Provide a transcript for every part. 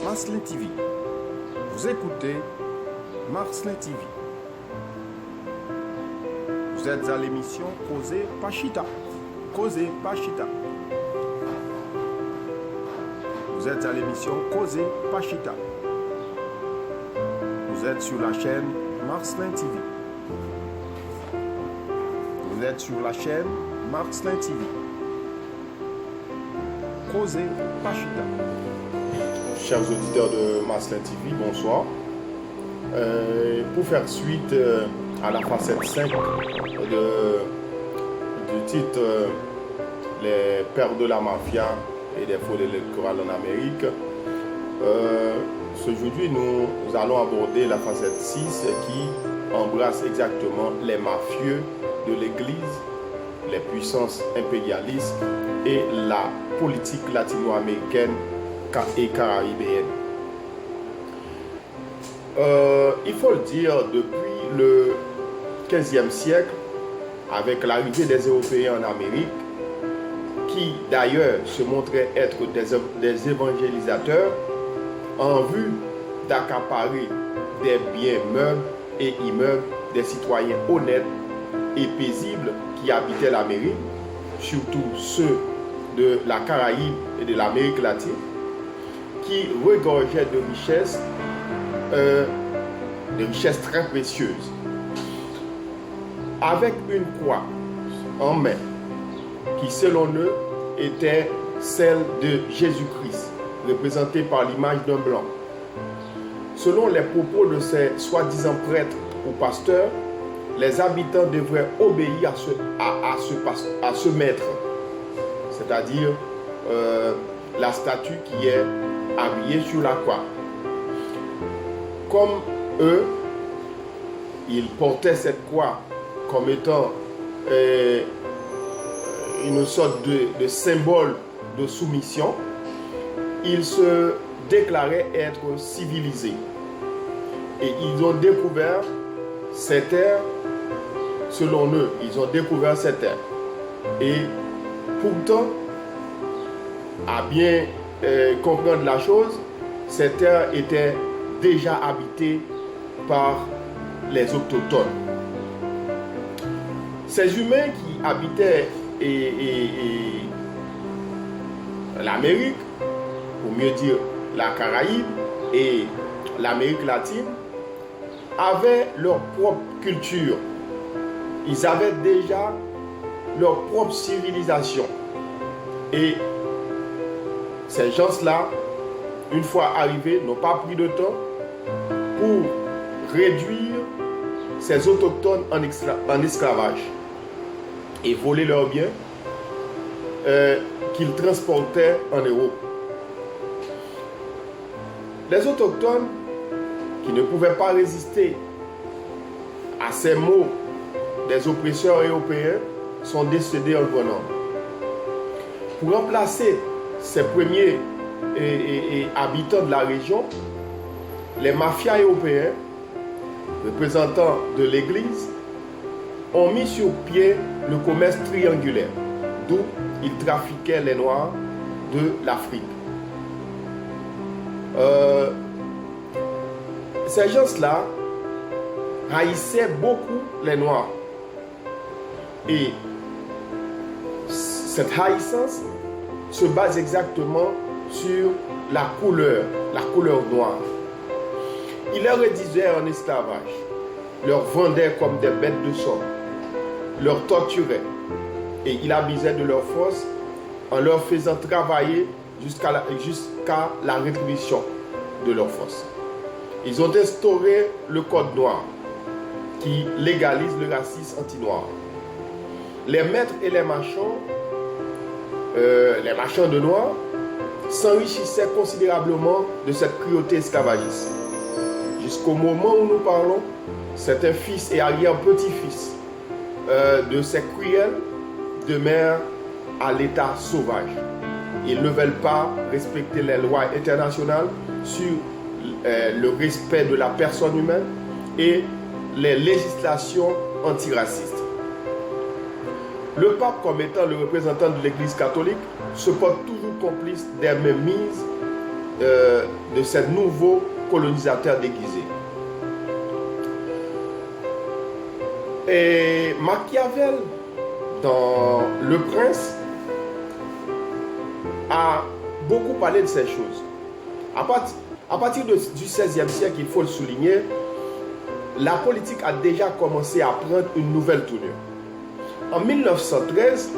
Marcelin TV. Vous écoutez Marcelin TV. Vous êtes à l'émission Causez Pachita. Causez Pachita. Vous êtes à l'émission Causez Pachita. Vous êtes sur la chaîne Marcelin TV. Vous êtes sur la chaîne Marcelin TV. Causez Pachita. Chers auditeurs de Marcelin TV, bonsoir. Pour faire suite à la facette 5 du titre Les pères de la mafia et des fraudes électorales en Amérique, aujourd'hui nous allons aborder la facette 6 qui embrasse exactement les mafieux de l'Église, les puissances impérialistes et la politique latino-américaine et caribéenne. Il faut le dire, depuis le 15e siècle, avec l'arrivée des Européens en Amérique, qui d'ailleurs se montraient être des évangélisateurs, en vue d'accaparer des biens meubles et immeubles des citoyens honnêtes et paisibles qui habitaient l'Amérique, surtout ceux de la Caraïbe et de l'Amérique latine, qui regorgeaient de richesses très précieuses. Avec une croix en main, qui selon eux était celle de Jésus-Christ, représentée par l'image d'un blanc. Selon les propos de ces soi-disant prêtres ou pasteurs, les habitants devraient obéir à ce maître, c'est-à-dire la statue qui est habillée sur la croix. Comme eux, ils portaient cette croix comme étant une sorte de symbole de soumission, ils se déclaraient être civilisés. Et ils ont découvert cette terre, selon eux, ils ont découvert cette terre. Et pourtant, à bien comprendre la chose, cette terre était déjà habitée par les autochtones. Ces humains qui habitaient l'Amérique, ou mieux dire la Caraïbe et l'Amérique latine, avaient leur propre culture. Ils avaient déjà leur propre civilisation. Et ces gens-là, une fois arrivés, n'ont pas pris de temps pour réduire ces autochtones en esclavage et voler leurs biens qu'ils transportaient en Europe. Les autochtones qui ne pouvaient pas résister à ces maux des oppresseurs européens sont décédés en grand nombre. Pour remplacer ces premiers habitants de la région, les mafias européens, représentants de l'Église, ont mis sur pied le commerce triangulaire, d'où ils trafiquaient les Noirs de l'Afrique. Ces gens-là haïssaient beaucoup les Noirs. Et cette haïssance se base exactement sur la couleur noire. Ils les réduisaient en esclavage, leur vendaient comme des bêtes de somme, leur torturaient et ils abusaient de leur force en leur faisant travailler jusqu'à la rétribution de leur force. Ils ont instauré le code noir qui légalise le racisme anti-noir. Les maîtres et les marchands de noir s'enrichissaient considérablement de cette cruauté esclavagiste. Jusqu'au moment où nous parlons, c'est un fils et arrière-petit-fils de ces cruels demeurent à l'état sauvage. Ils ne veulent pas respecter les lois internationales sur le respect de la personne humaine et les législations antiracistes. Le pape, comme étant le représentant de l'Église catholique, se porte toujours complice des mainmises de ces nouveaux colonisateurs déguisés. Et Machiavel, dans Le Prince, a beaucoup parlé de ces choses. À partir du XVIe siècle, il faut le souligner, la politique a déjà commencé à prendre une nouvelle tournure. En 1913,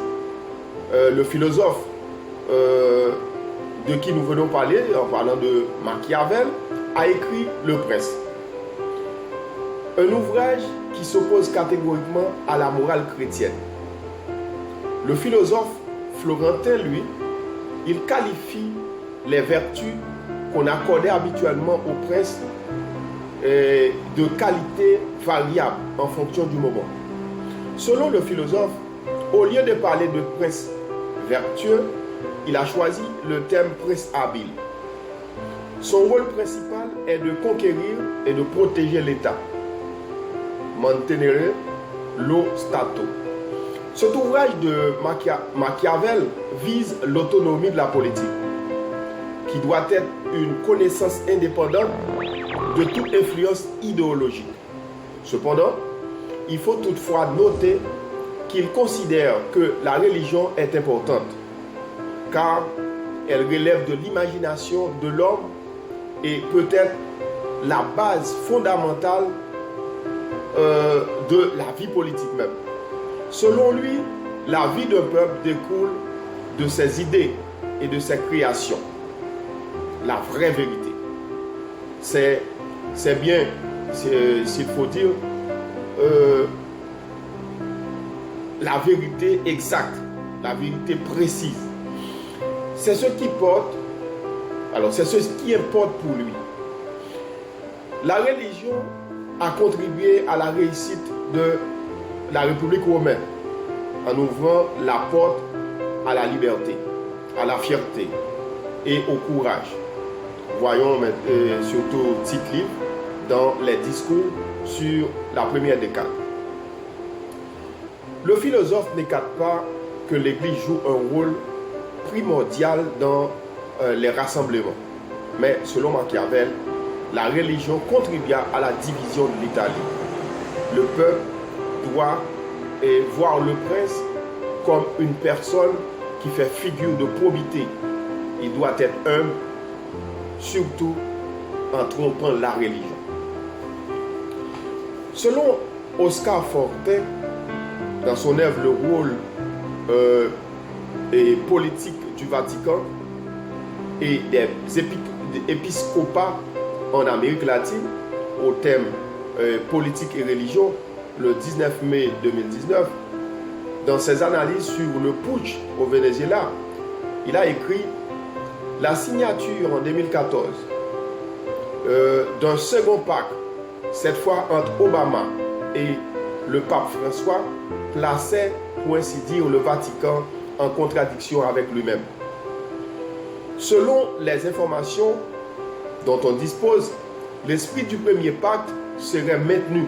le philosophe de qui nous venons parler, en parlant de Machiavel, a écrit Le Prince. Un ouvrage qui s'oppose catégoriquement à la morale chrétienne. Le philosophe Florentin, lui, il qualifie les vertus qu'on accordait habituellement au prince de qualité variable en fonction du moment. Selon le philosophe, au lieu de parler de prince vertueux, il a choisi le terme prince habile. Son rôle principal est de conquérir et de protéger l'État. Mantenere lo Stato. Cet ouvrage de Machiavel vise l'autonomie de la politique, qui doit être une connaissance indépendante de toute influence idéologique. Cependant, il faut toutefois noter qu'il considère que la religion est importante, car elle relève de l'imagination de l'homme et peut être la base fondamentale de la vie politique même. Selon lui, la vie d'un peuple découle de ses idées et de ses créations. La vraie vérité. C'est bien, s'il faut dire, la vérité exacte, la vérité précise. C'est ce qui porte, alors c'est ce qui importe pour lui. La religion a contribué à la réussite de la République romaine en ouvrant la porte à la liberté, à la fierté et au courage. Voyons surtout Tite-Live dans les discours sur la première décade. Le philosophe n'écarte pas que l'Église joue un rôle primordial dans les rassemblements. Mais selon Machiavel, la religion contribua à la division de l'Italie. Le peuple doit voir le prince comme une personne qui fait figure de probité. Il doit être humble, surtout en trompant la religion. Selon Oscar Forte, dans son œuvre Le rôle politique du Vatican et des épiscopats en Amérique latine, au thème politique et religion, le 19 mai 2019, dans ses analyses sur le putsch au Venezuela, il a écrit « La signature en 2014 d'un second pacte, cette fois entre Obama et le pape François, plaçait, pour ainsi dire, le Vatican en contradiction avec lui-même. Selon les informations dont on dispose, l'esprit du premier pacte serait maintenu,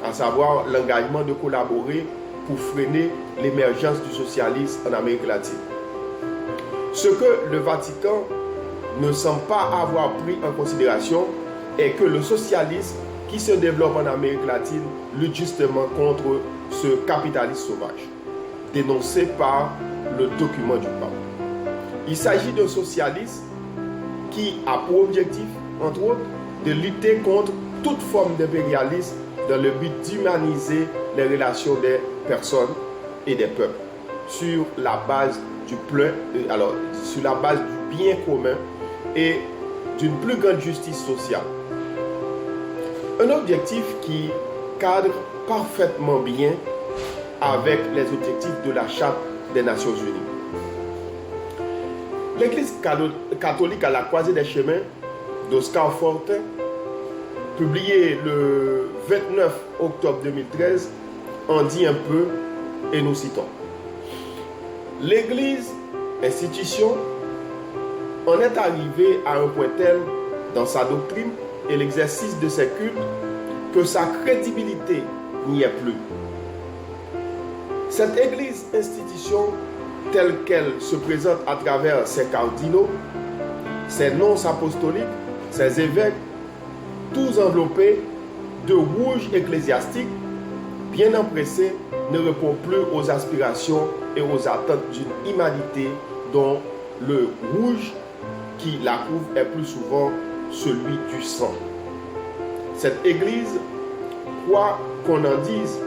à savoir l'engagement de collaborer pour freiner l'émergence du socialisme en Amérique latine. Ce que le Vatican ne semble pas avoir pris en considération est que le socialisme qui se développe en Amérique latine lutte justement contre ce capitalisme sauvage, dénoncé par le document du pape. Il s'agit d'un socialisme qui a pour objectif, entre autres, de lutter contre toute forme d'impérialisme dans le but d'humaniser les relations des personnes et des peuples sur la base du sur la base du bien commun et d'une plus grande justice sociale. Un objectif qui cadre parfaitement bien avec les objectifs de la Charte des Nations Unies. L'Église catholique à la croisée des chemins d'Oscar Forte, publié le 29 octobre 2013, en dit un peu et nous citons. L'Église, institution, en est arrivée à un point tel dans sa doctrine et l'exercice de ses cultes que sa crédibilité n'y est plus. Cette Église institution telle qu'elle se présente à travers ses cardinaux ces nonces apostoliques, ces évêques, tous enveloppés de rouge ecclésiastique, bien empressés, ne répondent plus aux aspirations et aux attentes d'une humanité dont le rouge qui la couvre est plus souvent celui du sang. Cette Église, quoi qu'on en dise,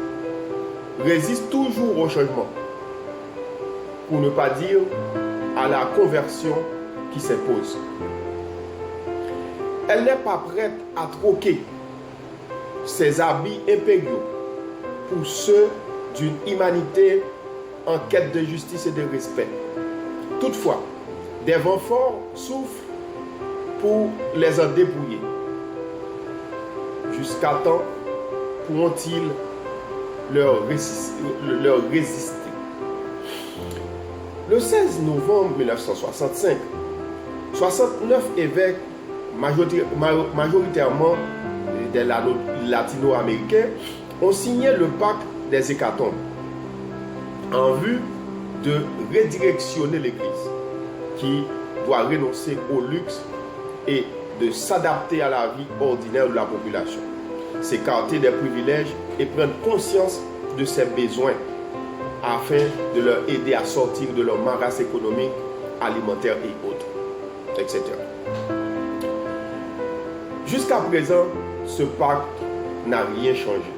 résiste toujours au changement, pour ne pas dire à la conversion qui s'impose. Elle n'est pas prête à troquer ses habits impériaux pour ceux d'une humanité en quête de justice et de respect. Toutefois, des vents forts soufflent pour les en dépouiller. Jusqu'à temps pourront-ils leur résister. Le 16 novembre 1965, 69 évêques, majoritairement des latino-américains, ont signé le pacte des hécatombes en vue de redirectionner l'Église, qui doit renoncer au luxe et de s'adapter à la vie ordinaire de la population, s'écarter des privilèges et prendre conscience de ses besoins afin de leur aider à sortir de leur maras économique, alimentaire et autres, etc. Jusqu'à présent, ce pacte n'a rien changé.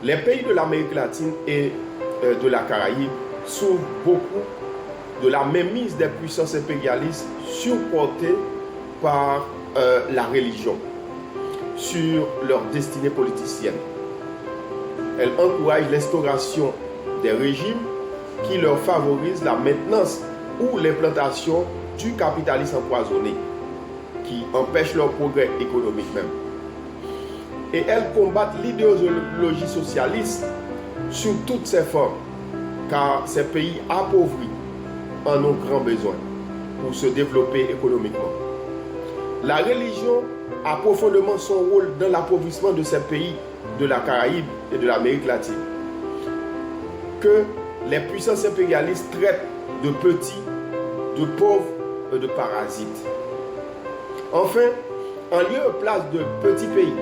Les pays de l'Amérique latine et de la Caraïbe souffrent beaucoup de la mainmise des puissances impérialistes supportées par la religion sur leur destinée politicienne. Elles encouragent l'instauration des régimes qui leur favorisent la maintenance ou l'implantation du capitalisme empoisonné, qui empêche leur progrès économique même. Et elles combattent l'idéologie socialiste sous toutes ses formes, car ces pays appauvris en ont grand besoin pour se développer économiquement. La religion a profondément son rôle dans l'appauvrissement de ces pays de la Caraïbe et de l'Amérique latine, que les puissances impérialistes traitent de petits, de pauvres et de parasites. Enfin, en lieu et place de petits pays,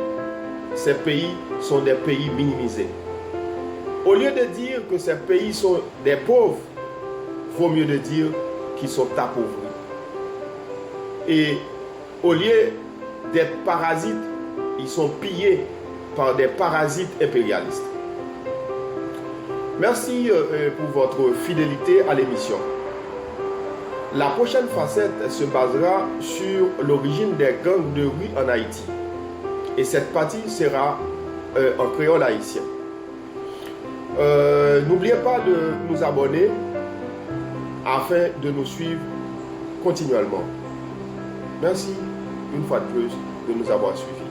ces pays sont des pays minimisés. Au lieu de dire que ces pays sont des pauvres, vaut mieux de dire qu'ils sont appauvris. Et au lieu d'être parasites, ils sont pillés par des parasites impérialistes. Merci pour votre fidélité à l'émission. La prochaine facette se basera sur l'origine des gangs de rue en Haïti. Et cette partie sera en créole haïtien. N'oubliez pas de nous abonner afin de nous suivre continuellement. Merci une fois de plus de nous avoir suivis.